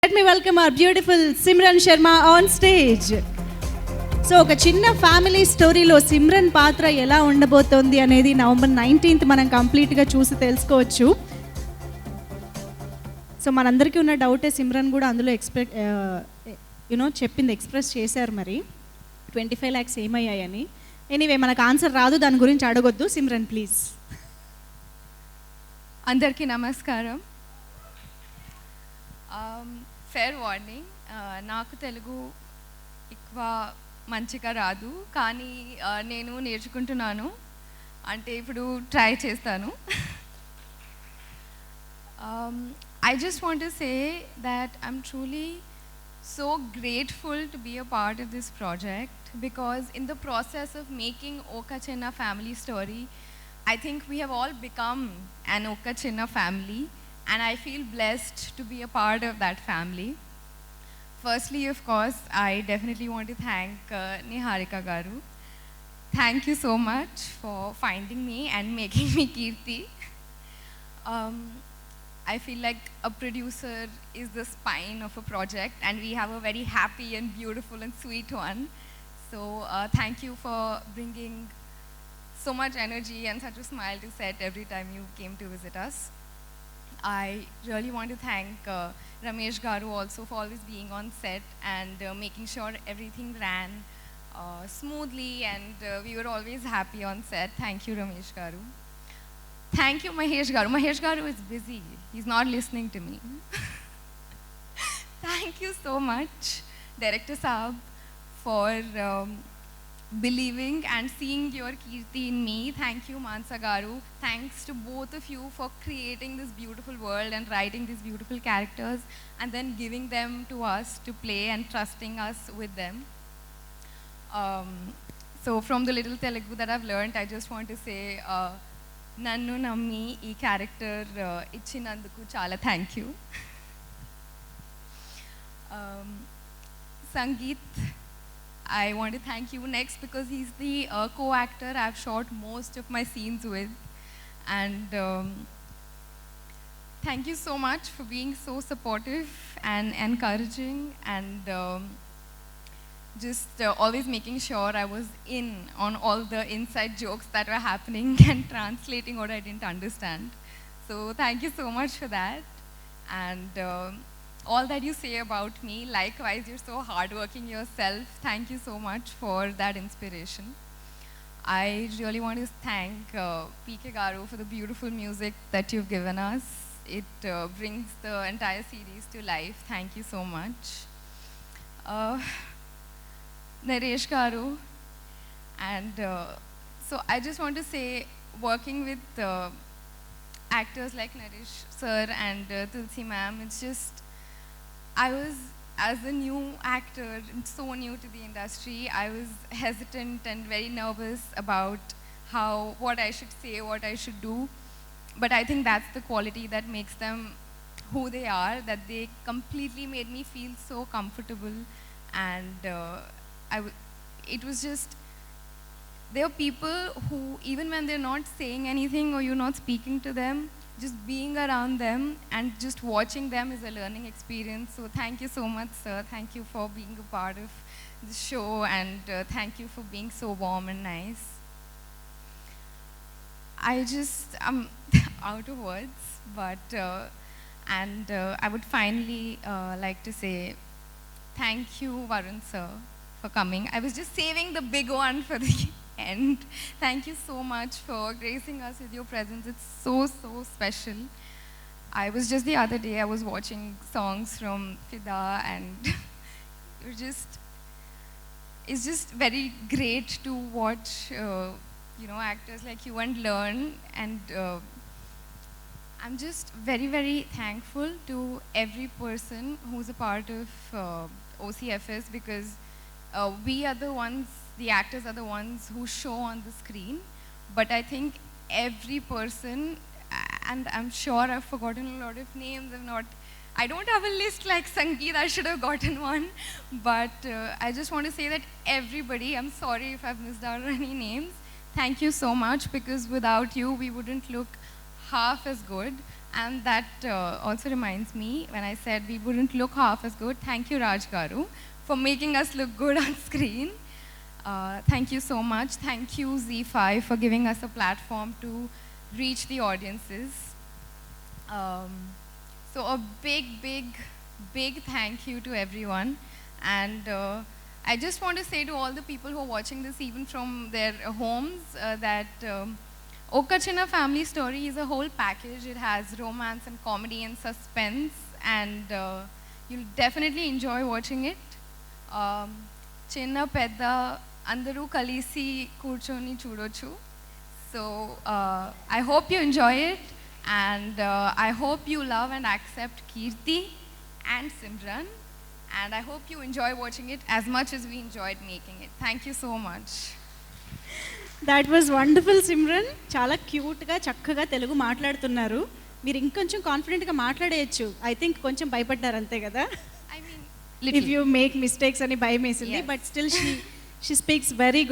Let me welcome our beautiful Simran Sharma on stage. So ఒక చిన్న family స్టోరీలో సిమ్రన్ పాత్ర ఎలా ఉండబోతోంది అనేది నవంబర్ 19th మనం కంప్లీట్గా చూసి తెలుసుకోవచ్చు. సో మనందరికీ ఉన్న డౌటే సిమ్రన్ కూడా అందులో ఎక్స్ప్రెస్ చేశారు. మరి 25 lakhs ఏమయ్యాయని. ఎనీవే మనకు ఆన్సర్ రాదు, దాని గురించి అడగొద్దు. సిమ్రన్ ప్లీజ్. అందరికీ నమస్కారం. ఫేర్ వార్నింగ్, నాకు తెలుగు ఎక్కువ మంచిగా రాదు, కానీ నేను నేర్చుకుంటున్నాను. అంటే ఇప్పుడు ట్రై చేస్తాను. I just want to say that I'm truly so grateful to be a part of this project, because in the process of making Oka Chinna family story, I think we have all become an Oka Chinna family, and I feel blessed to be a part of that family. Firstly, of course, I definitely want to thank Niharika Garu. Thank you so much for finding me and making me Kirti. I feel like a producer is the spine of a project, and we have a very happy and beautiful and sweet one. So thank you for bringing so much energy and such a smile to set every time you came to visit us. I really want to thank Ramesh Garu also for always being on set and making sure everything ran smoothly, and we were always happy on set. Thank you, Ramesh Garu. Thank you, Mahesh Garu. Mahesh Garu is busy. He's not listening to me. Thank you so much, Director Saab, for believing and seeing your Kirti in me. Thank you, Mansa Garu. Thanks to both of you for creating this beautiful world and writing these beautiful characters and then giving them to us to play and trusting us with them. So from the little Telugu that I've learned, I just want to say, Nannu Nammi ee character ichinanduku chala thank you. Sangeet, I want to thank you next, because he's the co-actor I've shot most of my scenes with. And thank you so much for being so supportive and encouraging, and just always making sure I was in on all the inside jokes that were happening and translating what I didn't understand. So thank you so much for that. And all that you say about me, likewise, you're so hardworking yourself. Thank you so much for that inspiration. I really want to thank PK Garu for the beautiful music that you've given us. It brings the entire series to life. Thank you so much. Naresh Garu, and so I just want to say, working with actors like Naresh sir and Tulsi ma'am, it's just, I was, as a new actor, so new to the industry, I was hesitant and very nervous about what I should say, what I should do. But I think that's the quality that makes them who they are, that they completely made me feel so comfortable. And it was just, there are people who, even when they're not saying anything or you're not speaking to them, just being around them and just watching them is a learning experience. So thank you so much, sir. Thank you for being a part of the show, and thank you for being so warm and nice. I'm out of words, but I would finally like to say thank you, Varun sir, for coming. I was just saving the big one for the end. Thank you so much for gracing us with your presence. It's so special. I was just the other day, I was watching songs from Fida, and it's just very great to watch actors like you and learn. And I'm just very, very thankful to every person who's a part of OCFS, because we are the ones, the actors are the ones who show on the screen. But I think every person, and I'm sure I've forgotten a lot of names, I don't have a list like Sangeet, I should have gotten one. But I just want to say that everybody, I'm sorry if I've missed out on any names, thank you so much, because without you, we wouldn't look half as good. And that also reminds me, when I said we wouldn't look half as good, thank you Raj Garu for making us look good on screen. Thank you so much. Thank you Z5 for giving us a platform to reach the audiences. So a big thank you to everyone. And I just want to say to all the people who are watching this even from their homes that Oka Chinna Family Story is a whole package. It has romance and comedy and suspense, and you'll definitely enjoy watching it. Chinna Pedda Andaru Kalisi Kurchoni Chudochu. So I hope you enjoy it, and I hope you love and accept Kirti and Simran, and I hope you enjoy watching it as much as we enjoyed making it. Thank you so much. That was wonderful Simran. చాలా క్యూట్గా చక్కగా తెలుగు మాట్లాడుతున్నారు. మీరు ఇంకొంచెం కాన్ఫిడెంట్గా మాట్లాడేయచ్చు. I think కొంచెం భయపడ్డారు అంతే కదా. I mean, if you make mistakes అని భయం వేసింది, Yes. But still she speaks very good.